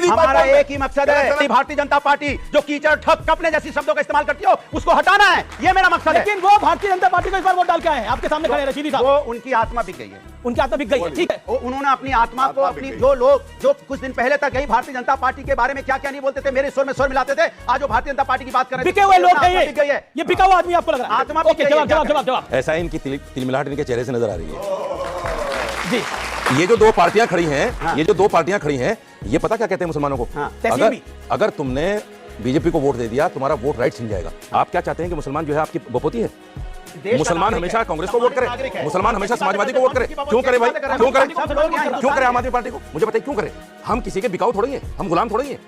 हमारा एक ही मकसद है, भारतीय जनता पार्टी जो कीचड़ ठप कपने जैसी शब्दों का इस्तेमाल करती हो उसको हटाना है, ये मेरा मकसद है। लेकिन वो भारतीय जनता पार्टी को इस बार वोट डाल के आए हैं, आपके सामने खड़े हैं रशीदी साहब। वो उनकी आत्मा बिक गई है, उनकी आत्मा बिक गई है, ठीक है। उन्होंने अपनी आत्मा को, अपनी जो लोग जो कुछ दिन पहले तक यही भारतीय जनता पार्टी के बारे में क्या क्या नहीं बोलते थे, मेरे स्वर में स्वर मिलाते थे, आज वो भारतीय जनता पार्टी की बात कर रहे हैं। बिके हुए लोग हैं ये बिका हुआ आदमी आपको लग रहा है? आत्मा ओके, जवाब। ऐसा इनकी तिलमिलाहट इनके चेहरे से नजर आ रही है जी। ये जो दो पार्टियां खड़ी हैं, ये जो दो पार्टियां खड़ी हैं, ये पता क्या कहते हैं मुसलमानों को? अगर तुमने बीजेपी को वोट दे दिया, तुम्हारा वोट राइट छिन जाएगा। आप क्या चाहते हैं कि मुसलमान जो है आपकी बपोती है? मुसलमान हमेशा कांग्रेस को वोट करे, मुसलमान हमेशा समाजवादी को वोट करे। क्यों करे भाई? क्यों करे आम आदमी पार्टी को? मुझे बताइए क्यों करे? हम किसी के बिकाऊ थोड़ी हैं, हम गुलाम थोड़ी हैं।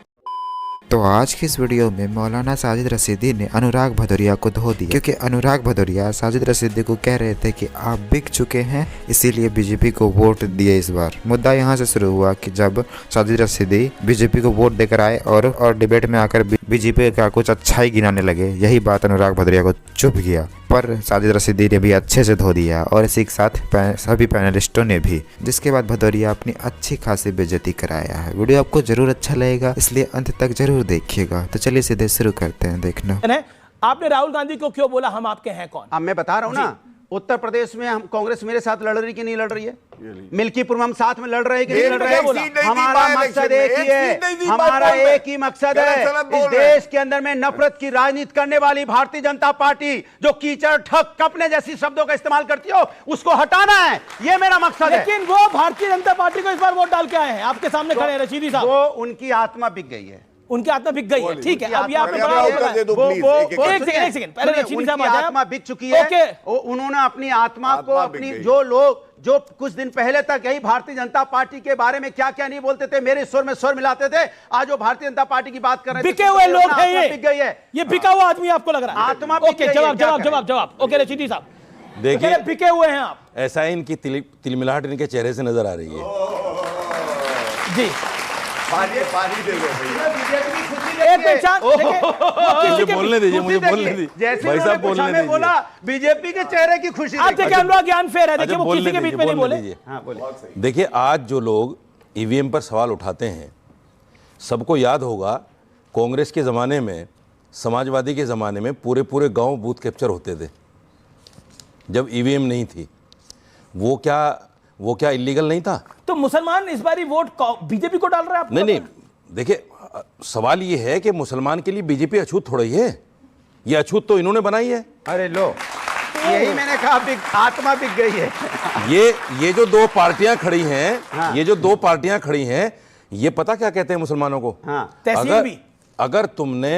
तो आज की इस वीडियो में मौलाना साजिद रशीदी ने अनुराग भदौरिया को धो दिया, क्योंकि अनुराग भदौरिया साजिद रशीदी को कह रहे थे कि आप बिक चुके हैं, इसीलिए बीजेपी को वोट दिए इस बार। मुद्दा यहाँ से शुरू हुआ कि जब साजिद रशीदी बीजेपी को वोट देकर आए और डिबेट में आकर बीजेपी का कुछ अच्छा ही गिनाने लगे, यही बात अनुराग भदौरिया को चुभ गया। पर साजिद रशीदी ने भी अच्छे से धो दिया और इसी के साथ सभी पैनलिस्टों ने भी, जिसके बाद भदौरिया अपनी अच्छी खासी बेइज्जती कराया है। वीडियो आपको जरूर अच्छा लगेगा, इसलिए अंत तक जरूर देखिएगा। तो चलिए सीधे शुरू करते हैं देखना। आपने राहुल गांधी को क्यों बोला हम आपके हैं कौन? अब मैं बता रहा हूं ना, उत्तर प्रदेश में हम कांग्रेस मेरे साथ लड़ रही कि नहीं लड़ रही है? मिल्कीपुर में हम साथ में लड़ रहे हैं कि नहीं लड़ रहे हैं? हमारा मकसद एक ही है, हमारा एक ही मकसद है, इस देश के अंदर में नफरत की राजनीति करने वाली भारतीय जनता पार्टी जो कीचड़ ठप कपने जैसी शब्दों का इस्तेमाल करती हो उसको हटाना है, ये मेरा मकसद है। लेकिन वो भारतीय जनता पार्टी को इस बार वोट डाल के आए हैं, आपके सामने खड़े हैं रशीदी साहब। वो उनकी आत्मा बिक गई है, उनकी आत्मा बिक गई है, ठीक है। अब ये आपने बड़ा एक सेकंड पहले रशीदी साहब आ जाए। आत्मा बिक चुकी है, उन्होंने अपनी आत्मा को, अपनी जो लोग जो कुछ दिन पहले तक यही भारतीय जनता पार्टी के बारे में क्या क्या नहीं बोलते थे, मेरे स्वर में स्वर मिलाते थे, आज वो भारतीय जनता पार्टी की बात कर रहे हैं। बिके हुए लोग हैं ये, बिक गई है, ये बिका हुआ आदमी आपको लग रहा है? आत्मा ओके, जवाब। ओके रशीदी साहब, देखिए बिके हुए हैं आप। ऐसा इनकी तिलमिलाहट इनके चेहरे से नजर आ रही है जी। बोलने दीजिए, मुझे बोलने दीजिए भाई साहब, बोलने दीजिए। बोला बीजेपी के चेहरे की खुशी। आप देखिए अनुराग ज्ञान फेर है, देखिए वो किसी के बीच में नहीं बोले। देखिए आज जो लोग ईवीएम पर सवाल उठाते हैं, सबको याद होगा कांग्रेस के ज़माने में, समाजवादी के ज़माने में पूरे गांव बूथ कैप्चर होते थे जब ईवीएम नहीं थी। वो क्या इलीगल नहीं था? तो मुसलमान इस बारी वोट बीजेपी को डाल रहे हैं आप? नहीं, देखिए सवाल ये है कि मुसलमान के लिए बीजेपी अछूत थोड़ी है, ये अछूत तो इन्होंने बनाई है। अरे लो, यही मैंने कहा, आत्मा बिक गई है। ये जो दो पार्टियां खड़ी हैं, हाँ। ये जो दो पार्टियां खड़ी हैं, ये पता क्या कहते हैं मुसलमानों को? हाँ। अगर तुमने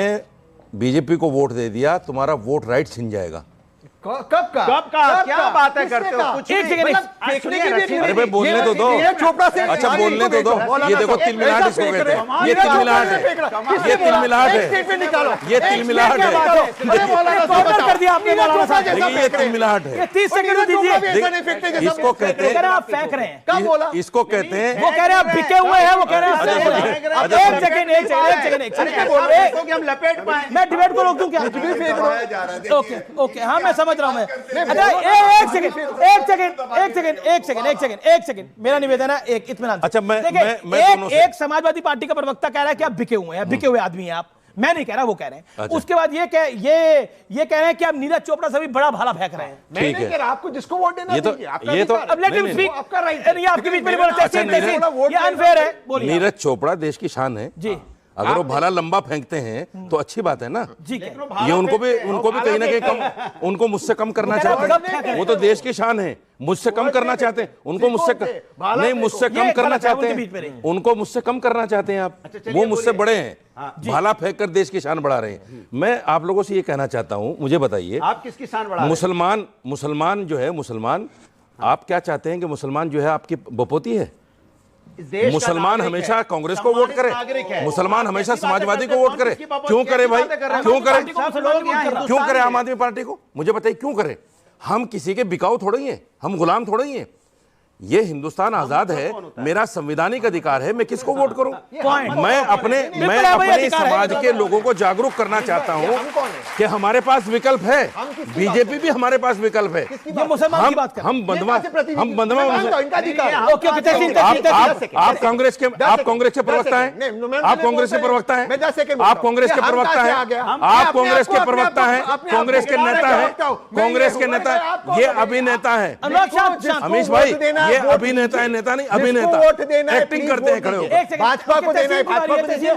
बीजेपी को वोट दे दिया, तुम्हारा वोट राइट छिन जाएगा। कब का क्या बात है करते हो? कुछ अरे भाई बोलने तो दो, अच्छा बोलने तो दो। ये देखो तिलमिलाहट इसको कहते हैं, ये तिलमिलाहट है, ये तिलमिलाहट है, ये तिलमिलाहट है, कर दिया आपने मौलाना साहब। देखिए ये तिलमिलाहट है। 30 सेकंड दीजिए। इसको कहते हैं, आप फेंक रहे हैं। कब बोला? इसको कहते हैं, वो कह रहे हैं बिके हुए हैं, वो कह रहे हैं। एक सेकंड, हम लपेट पाए। मैं डिबेट को रोक दूं क्या? ओके, हाँ मैं समझ रहा हूं। एक सेकंड, मेरा निवेदन है, एक इत्मीनान। अच्छा मैं एक समाजवादी पार्टी का प्रवक्ता कह रहा है कि आप बिके हुए हैं, बिके हुए आदमी हैं आप। मैं नहीं कह रहा, वो कह रहे हैं। अच्छा। उसके बाद ये कह रहे हैं कि आप नीरज चोपड़ा से भी बड़ा भाला फेंक रहे हैं। मैं नहीं कह रहा, आपको जिसको वोट देना ये तो अब लेट हिम स्पीक, आपका राइट है। आपके बीच में ये अनफेयर है। बोलिए। नीरज चोपड़ा देश की शान है जी। अगर वो भाला लंबा फेंकते हैं तो अच्छी बात है ना जी। ये उनको भी कहीं ना कहीं कम, उनको मुझसे कम करना चाहते हैं। वो तो देश की शान है, मुझसे कम करना चाहते हैं, उनको मुझसे कम करना चाहते हैं, उनको मुझसे कम करना चाहते हैं आप। वो मुझसे बड़े हैं, भाला फेंक कर देश की शान बढ़ा रहे हैं। मैं आप लोगों से ये कहना चाहता हूं, मुझे बताइए आप किसकी शान बढ़ा रहे हैं? मुसलमान जो है, मुसलमान आप क्या चाहते हैं कि मुसलमान जो है आपकी बपोती है? मुसलमान हमेशा कांग्रेस को वोट करे, मुसलमान हमेशा समाजवादी को वोट करे। क्यों करे भाई? क्यों करे आम आदमी पार्टी को? मुझे बताइए क्यों करे? हम किसी के बिकाऊ थोड़े ही हैं, हम गुलाम थोड़े ही हैं। ये हिंदुस्तान आजाद है, मेरा संवैधानिक अधिकार है, मैं किसको वोट करूं? मैं अपने समाज के लोगों को जागरूक करना चाहता हूं कि हमारे पास विकल्प है, बीजेपी भी हमारे पास विकल्प है। ये मुसलमान की बात कर हम बंधवा आप कांग्रेस के प्रवक्ता हैं, आप कांग्रेस के प्रवक्ता हैं, आप कांग्रेस के प्रवक्ता हैं, आप कांग्रेस के प्रवक्ता हैं, कांग्रेस के नेता हैं, कांग्रेस के नेता, ये अभिनेता है। अमीश भाई, ये अभिनेता है, नेता नहीं, अभिनेता, एक्टिंग करते हैं खड़े होकर। भाजपा को देना है, भाजपा को दीजिए,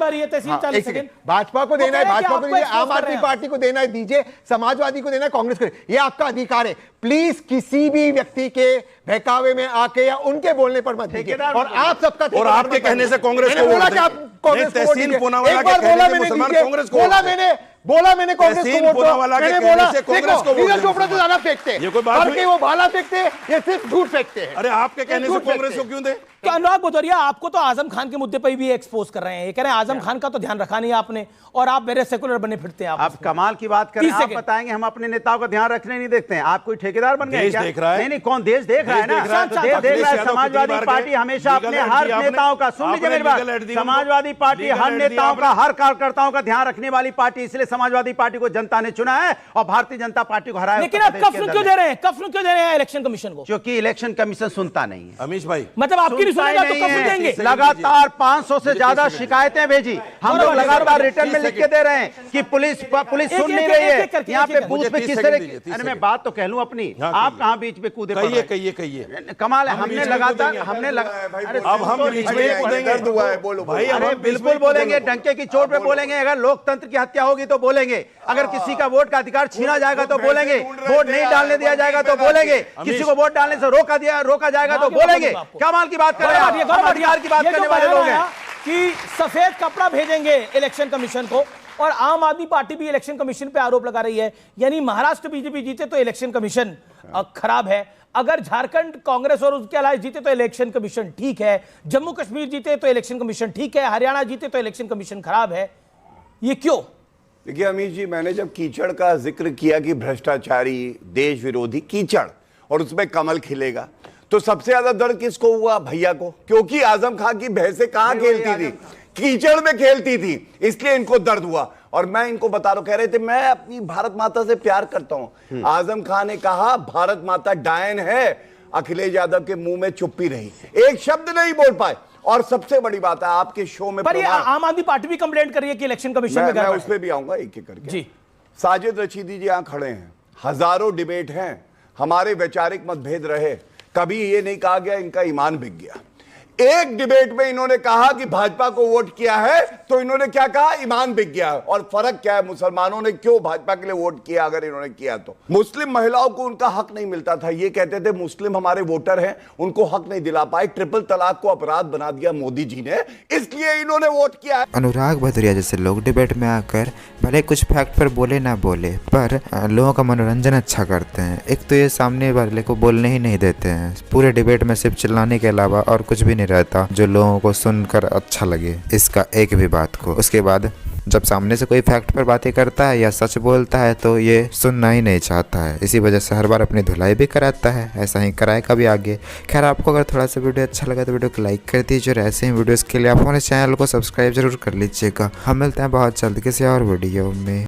भाजपा को देना है, भाजपा को दीजिए, आम आदमी पार्टी को देना है दीजिए, समाजवादी को देना है, कांग्रेस को, ये आपका अधिकार है। प्लीज किसी भी व्यक्ति के बहकावे में आके या उनके बोलने पर मत दीजिए। और आप सबका, और आपके कहने से कांग्रेस को बोला कि आप कांग्रेस को वोट दीजिए। एक बार बोला मैंने कांग्रेस को वोट दो। मैंने बोला देखो, नीरज चोपड़ा तो ज्यादा फेंकते हैं, वो भाला फेंकते हैं, ये सिर्फ झूठ फेंकते हैं। अरे आपके कहने से कांग्रेस को क्यों दे? अनुराग भदौरिया, आपको तो आजम खान के मुद्दे पर भी एक्सपोज कर रहे हैं। ये कह रहे हैं आजम खान का तो ध्यान रखा नहीं आपने, और आप मेरे सेकुलर बने फिरते हैं। आप कमाल की बात करें, आप बताएंगे हम अपने नेताओं का ध्यान रखने नहीं देखते हैं। आप कोई ठेकेदार बन गए क्या? देख रहा है। नहीं, कौन देश देख रहा है ना? देश देख रहा है। समाजवादी पार्टी हमेशा अपने हर नेताओं का, सुन लीजिए मेरी बात, समाजवादी पार्टी हर नेताओं का, हर कार्यकर्ताओं का ध्यान रखने वाली पार्टी, इसलिए समाजवादी पार्टी को जनता ने चुना है और भारतीय जनता पार्टी को हराया। लेकिन आप कफ्न क्यों दे रहे हैं? कफ्न क्यों दे रहे हैं इलेक्शन कमीशन को? क्योंकि इलेक्शन कमीशन सुनता नहीं है। अमीश भाई, मतलब आपकी नहीं सुनेगा तो कफ्न देंगे? लगातार 500 से ज्यादा शिकायतें भेजी, हम लोग लगातार रिटर्न में लिख के दे रहे हैं कि पुलिस सुन नहीं रही है। यहाँ पे बूथ पे किस तरह की, अरे मैं बात तो कह लूं अपनी, आप कहां बीच में कूदे? कहिए कमाल है। हमने लगातार अब हम बीच में कूदेंगे, बोलो भाई, अरे बिल्कुल बोलेंगे, डंके की चोट पे बोलेंगे। अगर लोकतंत्र की हत्या होगी तो बोलेंगे, अगर किसी का वोट का अधिकार छीना जाएगा तो बोलेंगे, वोट नहीं डालने दिया जाएगा तो बोलेंगे, किसी को वोट डालने से रोका जाएगा तो बोलेंगे। कमाल की बात कर रहे हैं, अधिकार की बात करने वाले लोग हैं कि सफेद कपड़ा भेजेंगे इलेक्शन कमीशन को, और आम आदमी पार्टी भी इलेक्शन कमीशन पे आरोप लगा रही है। यानी महाराष्ट्र बीजेपी जीते तो इलेक्शन कमीशन खराब है, अगर झारखंड कांग्रेस और उसके अलावा जीते तो इलेक्शन कमीशन ठीक है, जम्मू कश्मीर जीते तो इलेक्शन कमीशन ठीक है, हरियाणा जीते तो इलेक्शन कमीशन खराब है। ये क्यों? देखिए अमीश जी, मैंने जब कीचड़ का जिक्र किया कि भ्रष्टाचारी, देश विरोधी कीचड़, और उसमें कमल खिलेगा, तो सबसे ज्यादा दर्द किसको हुआ? भैया को, क्योंकि आजम खान की भैंसें कहां खेलती थी? कीचड़ में खेलती थी, इसलिए इनको दर्द हुआ। और मैं इनको बता रहा हूं, कह रहे थे मैं अपनी भारत माता से प्यार करता हूं। आजम खान ने कहा भारत माता डायन है, अखिलेश यादव के मुंह में चुप्पी रही, एक शब्द नहीं बोल पाए। और सबसे बड़ी बात है आपके शो में, पर ये आम आदमी पार्टी भी कंप्लेंट कर रही है कि इलेक्शन कमीशन में, मैं उस पर भी आऊंगा एक एक करके जी। साजिद रशीदी जी यहां खड़े हैं, हजारों डिबेट हैं, हमारे वैचारिक मतभेद रहे, कभी ये नहीं कहा गया इनका ईमान बिक गया। एक डिबेट में इन्होंने कहा कि भाजपा को वोट किया है तो इन्होंने क्या कहा? ईमान बिक गया। और फर्क क्या है? मुसलमानों ने क्यों भाजपा के लिए वोट किया? अगर इन्होंने किया तो मुस्लिम महिलाओं को उनका हक नहीं मिलता था, ये कहते थे मुस्लिम हमारे वोटर हैं, उनको हक नहीं दिला पाए। ट्रिपल तलाक को अपराध बना दिया मोदी जी ने, इसलिए इन्होंने वोट किया है। अनुराग भदौरिया जैसे लोग डिबेट में आकर भले कुछ फैक्ट पर बोले ना बोले, पर लोगों का मनोरंजन अच्छा करते हैं। एक तो ये सामने वाले को बोलने ही नहीं देते हैं, पूरे डिबेट में सिर्फ चिल्लाने के अलावा और कुछ भी नहीं रहता जो लोगों को सुनकर अच्छा लगे इसका एक भी बात को। उसके बाद जब सामने से कोई फैक्ट पर बातें करता है या सच बोलता है तो ये सुनना ही नहीं चाहता है, इसी वजह से हर बार अपनी धुलाई भी कराता है, ऐसा ही कराएगा भी आगे। खैर, आपको अगर थोड़ा सा वीडियो अच्छा लगा तो वीडियो को लाइक कर दीजिए, और ऐसे ही वीडियोस के लिए आप हमारे चैनल को सब्सक्राइब जरूर कर लीजिएगा। हम मिलते हैं बहुत जल्द किसी और वीडियो में।